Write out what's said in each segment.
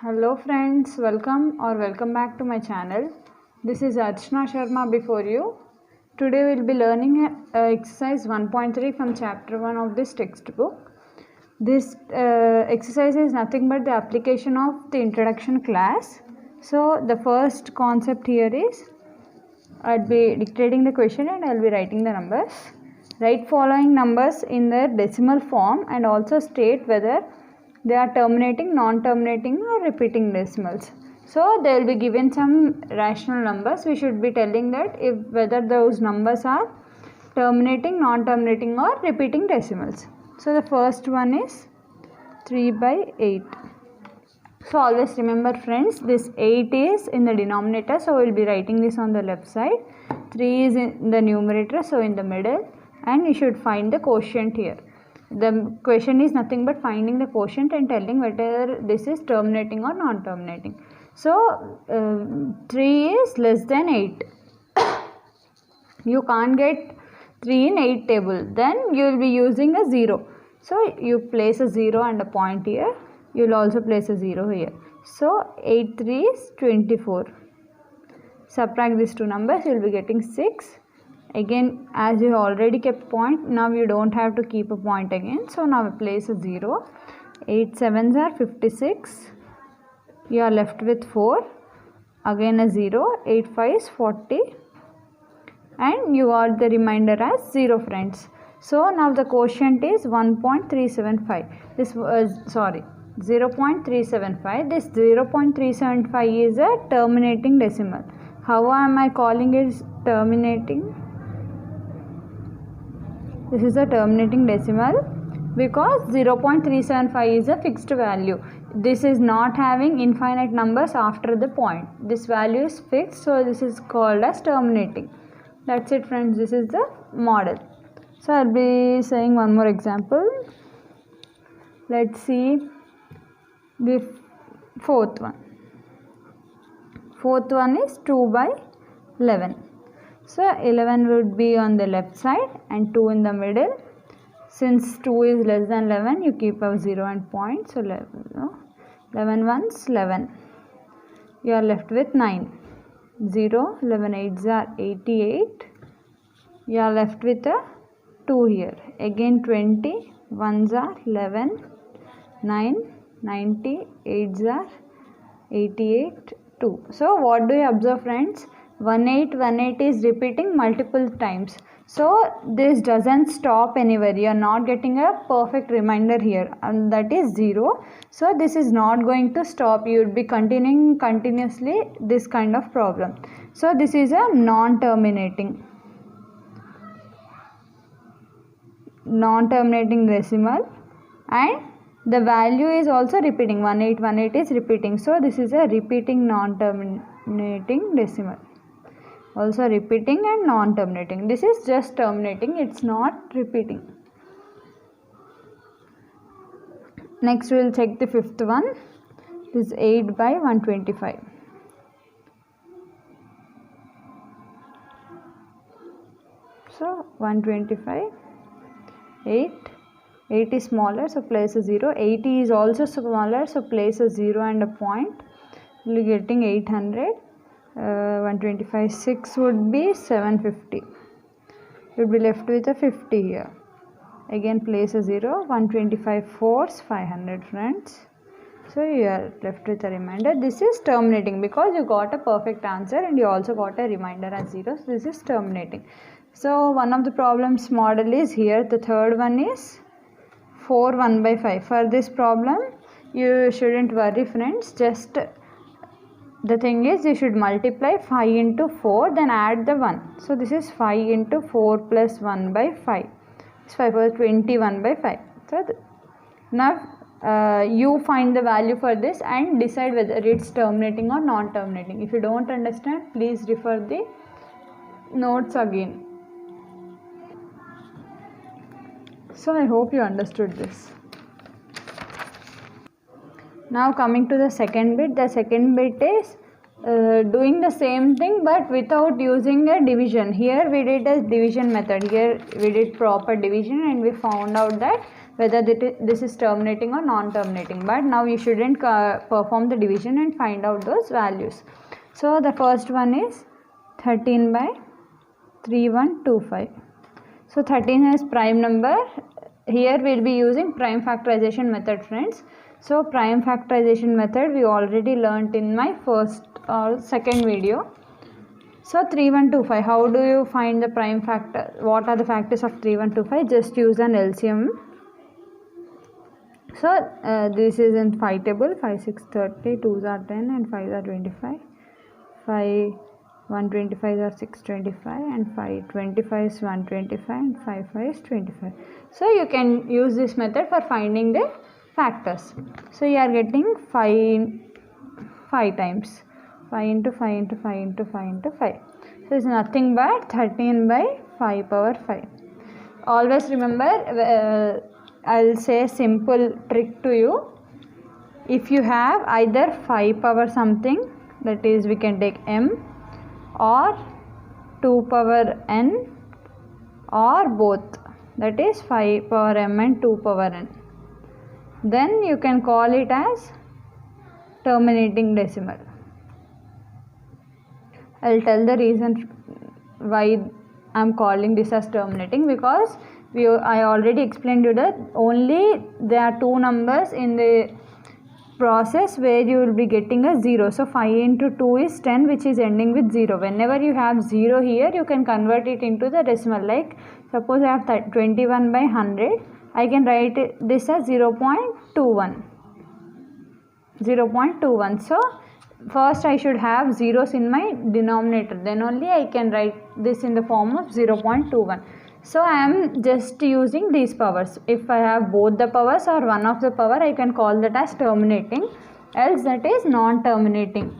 Hello friends, welcome back to my channel. This is Archana Sharma before you. Today we will be learning exercise 1.3 from chapter 1 of this textbook. This exercise is nothing but the application of the introduction class. So the first concept here is I'll be dictating the question and I'll be writing the numbers. Write following numbers in their decimal form and also state whether they are terminating, non-terminating or repeating decimals. So they will be given some rational numbers. We should be telling that if whether those numbers are terminating, non-terminating or repeating decimals. So the first one is 3/8. So always remember friends, this 8 is in the denominator, so we will be writing this on the left side. 3 is in the numerator, so in the middle, and you should find the quotient here. The question is nothing but finding the quotient and telling whether this is terminating or non-terminating. So 3 is less than 8. You can't get 3 in 8 table, then you will be using a 0. So you place a 0 and a point here. You will also place a 0 here. So 8 3 is 24. Subtract these two numbers, you will be getting 6. Again, as you already kept point, now you don't have to keep a point again. So now we place a 0. 8 7s are 56. You are left with 4. Again a 0. 8 5 is 40. And you got the remainder as 0 friends. So now the quotient is 1.375. This was 0.375. This 0.375 is a terminating decimal. How am I calling it terminating? This is a terminating decimal because 0.375 is a fixed value. This is not having infinite numbers after the point. This value is fixed, so this is called as terminating. That's it friends, this is the model. So I'll be saying one more example. Let's see the fourth one. Fourth one is 2/11. So 11 would be on the left side and 2 in the middle. Since 2 is less than 11, you keep a 0 and point. So 11 ones 11. You are left with 9. 0, 11 8s are 88. You are left with a 2 here. Again 20, 1s are 11, 9, 90, 8s are 88, 2. So what do you observe friends? 1818 is repeating multiple times. So this doesn't stop anywhere. You are not getting a perfect remainder here, and that is 0. So this is not going to stop. You would be continuing continuously this kind of problem. So this is a non-terminating decimal, and the value is also repeating. 1818 is repeating. So this is a repeating non-terminating decimal. Also repeating and non-terminating. This is just terminating, it's not repeating. Next we will check the fifth one. This is 8/125. So 125, 8 is smaller, so place a 0. 80 is also smaller, so place a 0 and a point. You will be getting 800. 125 6 would be 750. You would be left with a 50 here. Again place a 0. 125 4s 500 friends. So you are left with a remainder. This is terminating because you got a perfect answer and you also got a remainder as 0. So this is terminating. So one of the problems model is here. The third one is 4 1/5. For this problem you shouldn't worry friends. Just the thing is you should multiply 5 into 4, then add the 1. So this is 5 into 4 plus 1/5. It's 5 for 21/5. So now you find the value for this and decide whether it's terminating or non-terminating. If you don't understand, please refer the notes again. So I hope you understood this. Now coming to the second bit. The second bit is doing the same thing but without using a division. Here we did a division method. Here we did proper division and we found out that whether this is terminating or non-terminating. But now you shouldn't perform the division and find out those values. So the first one is 13 by 3125. So 13 is prime number. Here we will be using prime factorization method, friends. So prime factorization method we already learnt in my first or second video. So 3125, how do you find the prime factor? What are the factors of 3125? Just use an LCM. So this is in 5 table. 5 6 30, 2s are 10 and 5s are 25. 5 125 are 625 and 5 25 is 125 and 5 5 is 25. So you can use this method for finding the factors. So you are getting 5 times 5 into 5 into 5 into 5 into 5. So it's nothing but 13 by 5 power 5. Always remember, I'll say a simple trick to you. If you have either 5 power something, that is we can take m, or 2 power n, or both, that is 5 power m and 2 power n, then you can call it as terminating decimal. I'll tell the reason why I'm calling this as terminating, because I already explained you that only there are two numbers in the process where you will be getting a 0. So 5 into 2 is 10, which is ending with 0. Whenever you have 0 here, you can convert it into the decimal. Like suppose I have 21 by 100, I can write this as 0.21. 0.21. So first I should have zeros in my denominator, then only I can write this in the form of 0.21. So I am just using these powers. If I have both the powers or one of the power, I can call that as terminating, else that is non-terminating.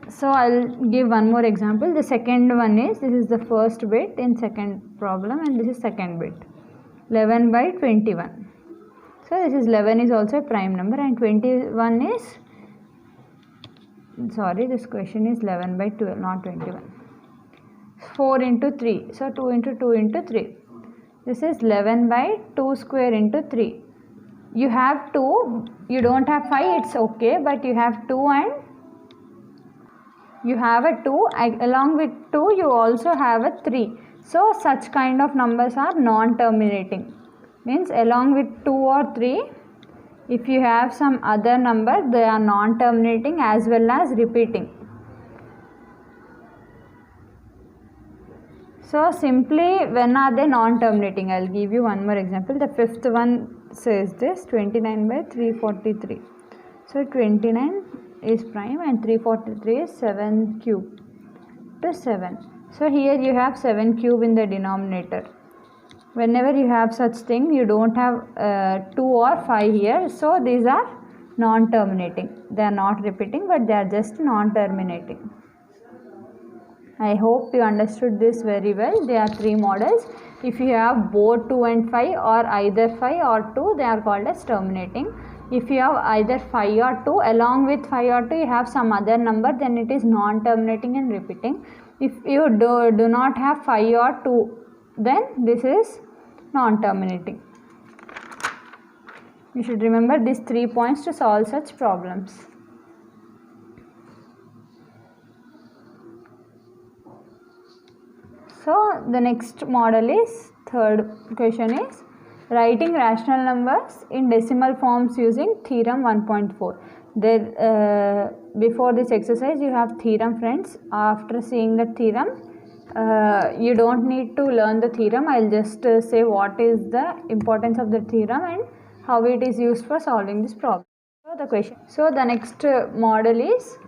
So I'll give one more example. The second one is, this is the first bit in second problem and this is second bit, 11 by 21. So this is 11 is also a prime number and 21 is, sorry, this question is 11 by 12, not 21. 4 into 3, so 2 into 2 into 3. This is 11 by 2 square into 3. You have 2, you don't have 5, it's okay, but you have 2 and you have a 2, along with 2 you also have a 3. So such kind of numbers are non-terminating. Means along with 2 or 3, if you have some other number, they are non-terminating as well as repeating. So simply, when are they non-terminating? I'll give you one more example. The fifth one says this, 29 by 343. So 29 is prime and 343 is 7 cube to 7. So here you have 7 cube in the denominator. Whenever you have such thing, you don't have 2 or 5 here. So these are non-terminating. They are not repeating, but they are just non-terminating. I hope you understood this very well. There are 3 models. If you have both 2 and 5 or either 5 or 2, they are called as terminating. If you have either 5 or 2, along with 5 or 2 you have some other number, then it is non-terminating and repeating. If you do not have 5 or 2, then this is non-terminating. You should remember these 3 points to solve such problems. So the next model is, third question is, writing rational numbers in decimal forms using theorem 1.4. There, before this exercise you have theorem, friends. After seeing the theorem, you don't need to learn the theorem. I'll just say what is the importance of the theorem and how it is used for solving this problem. So the next model is,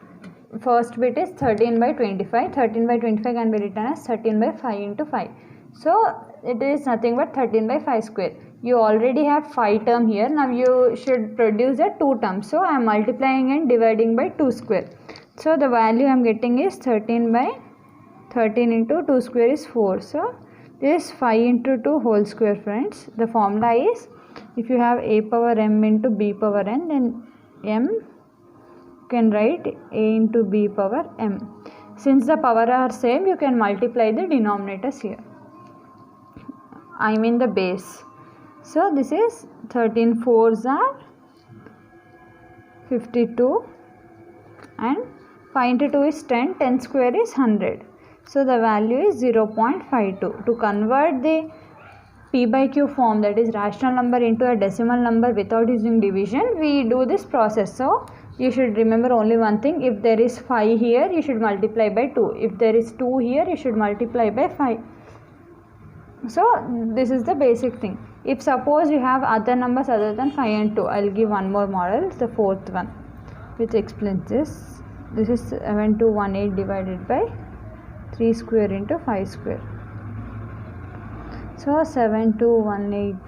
first bit is 13 by 25. 13 by 25 can be written as 13 by 5 into 5. So it is nothing but 13 by 5 square. You already have 5 term here. Now you should produce a 2 term. So I am multiplying and dividing by 2 square. So the value I am getting is 13 by 13 into 2 square is 4. So this is 5 into 2 whole square, friends. The formula is, if you have a power m into b power n, then m can write a into b power m. Since the power are same, you can multiply the denominators here. I mean the base. So this is 13 fours are 52 and 5 into 2 is 10, 10 square is 100. So the value is 0.52. To convert the P by Q form, that is rational number, into a decimal number without using division, we do this process. So you should remember only one thing: if there is 5 here, you should multiply by 2. If there is 2 here, you should multiply by 5. So this is the basic thing. If suppose you have other numbers other than 5 and 2, I will give one more model, the fourth one, which explains this. This is 7218 divided by 3 square into 5 square. So 7218,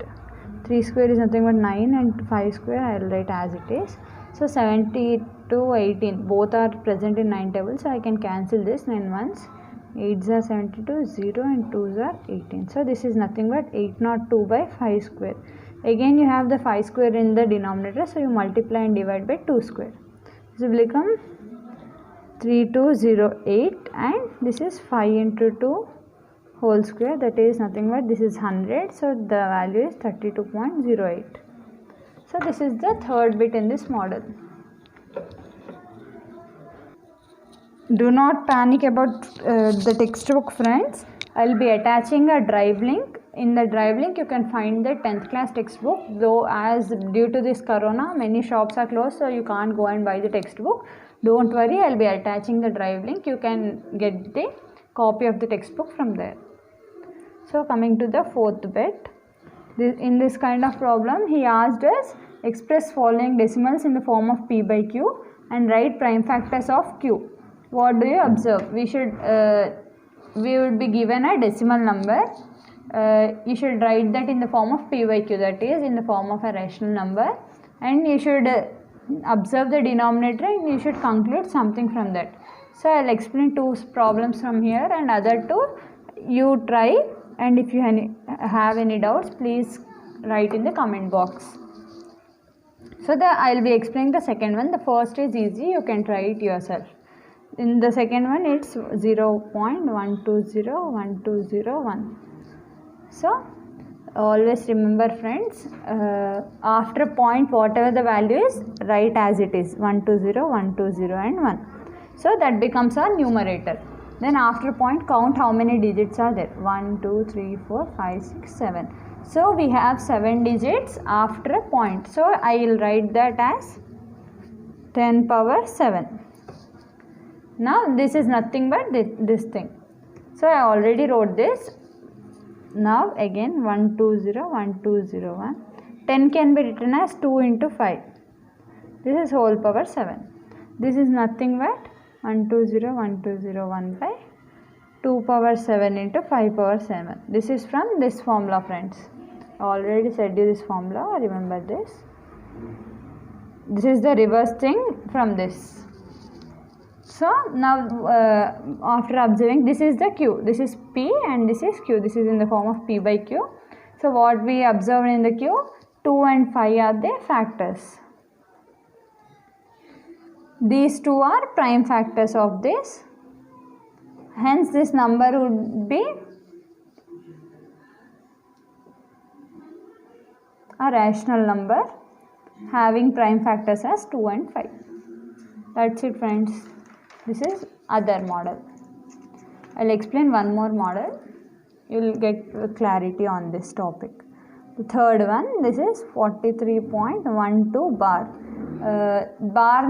3 square is nothing but 9 and 5 square I will write as it is. So 7218, both are present in 9 tables, so I can cancel this. 9 ones, 8s are 72, 0 and 2s are 18. So this is nothing but 802 by 5 square. Again you have the 5 square in the denominator, so you multiply and divide by 2 square. This will become 3208, and this is 5 into 2 whole square, that is nothing but this is 100, so the value is 32.08. So this is the third bit in this model. Do not panic about the textbook, friends. I will be attaching a drive link. In the drive link you can find the 10th class textbook, though as due to this corona many shops are closed, so you can't go and buy the textbook. Don't worry, I will be attaching the drive link. You can get the copy of the textbook from there. So coming to the fourth bit, in this kind of problem he asked us express following decimals in the form of P by Q and write prime factors of Q. What do you observe? We would be given a decimal number. You should write that in the form of P by Q, that is in the form of a rational number, and you should observe the denominator and you should conclude something from that. So I will explain two problems from here, and other two you try, and if you have any doubts please write in the comment box. So I will be explaining the second one. The first is easy, you can try it yourself. In the second one it's 0.12012001. So always remember, friends, after point whatever the value is, write as it is, 120, 120 and 1. So that becomes our numerator. Then after point count how many digits are there, 1 2 3 4 5 6 7. So we have 7 digits after a point, so I will write that as 10 power 7. Now this is nothing but this thing, so I already wrote this. Now again 120, 1201. 10 can be written as 2 into 5. This is whole power 7. This is nothing but 120, 1201 by 2 power 7 into 5 power 7. This is from this formula, friends. I already said you this formula, remember this. This is the reverse thing from this. So now after observing, this is the Q, this is P and this is Q, this is in the form of P by Q. So what we observed in the Q, 2 and 5 are the factors. These two are prime factors of this, hence this number would be a rational number having prime factors as 2 and 5. That's it, friends. This is other model. I will explain one more model. You will get clarity on this topic. The third one, this is 43.12 bar. Bar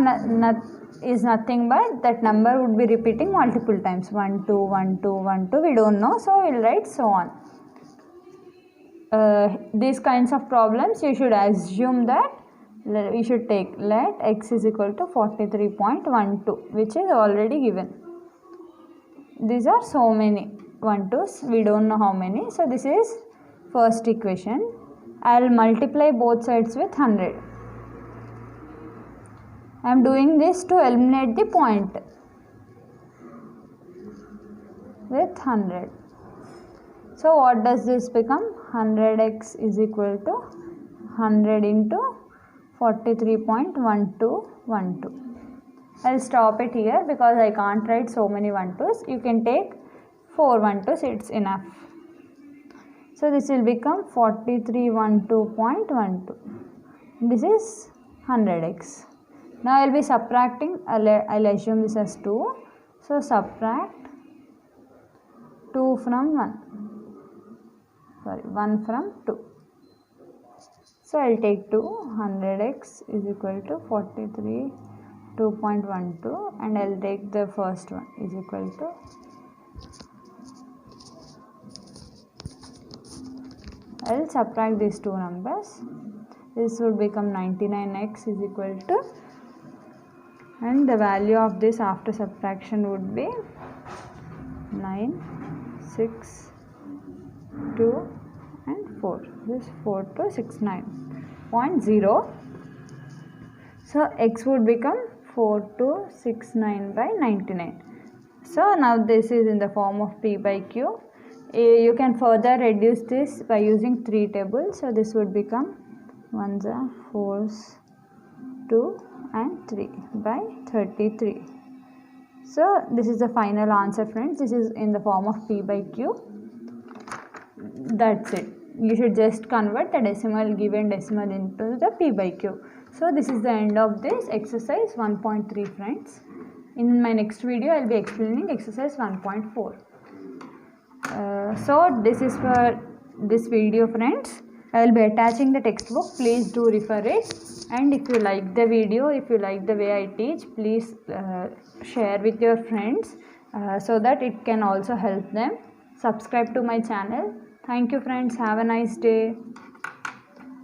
is nothing but that number would be repeating multiple times, 1 2 1 2 1 2. We don't know, so we will write so on. These kinds of problems you should assume that we should take let x is equal to 43.12, which is already given. These are so many 1-2s, we don't know how many. So this is first equation. I will multiply both sides with 100. I am doing this to eliminate the point with 100. So what does this become? 100x is equal to 100 into 43.1212. I will stop it here because I can't write so many 1-2s. You can take 4 1-2s, it's enough. So this will become 4312.12. This is 100x. Now I will be subtracting. I'll assume this as 2. So subtract 2 from 1. Sorry, 1 from 2. So I'll take 2. 100x is equal to 43.2.12, and I'll take the first one is equal to I'll subtract these two numbers. This would become 99x is equal to, and the value of this after subtraction would be 9, 6, 2 and 4. This is 4269.0. So x would become 4269 by 99. So now this is in the form of P by Q. You can further reduce this by using 3 tables. So this would become 1s, 4s, 2 and 3 by 33. So this is the final answer, friends. This is in the form of P by Q. That's it. You should just convert the decimal, given decimal, into the P by Q. So this is the end of this exercise 1.3, friends. In my next video, I will be explaining exercise 1.4. So this is for this video, friends. I will be attaching the textbook. Please do refer it. And if you like the video, if you like the way I teach, please share with your friends so that it can also help them. Subscribe to my channel. Thank you, friends. Have a nice day.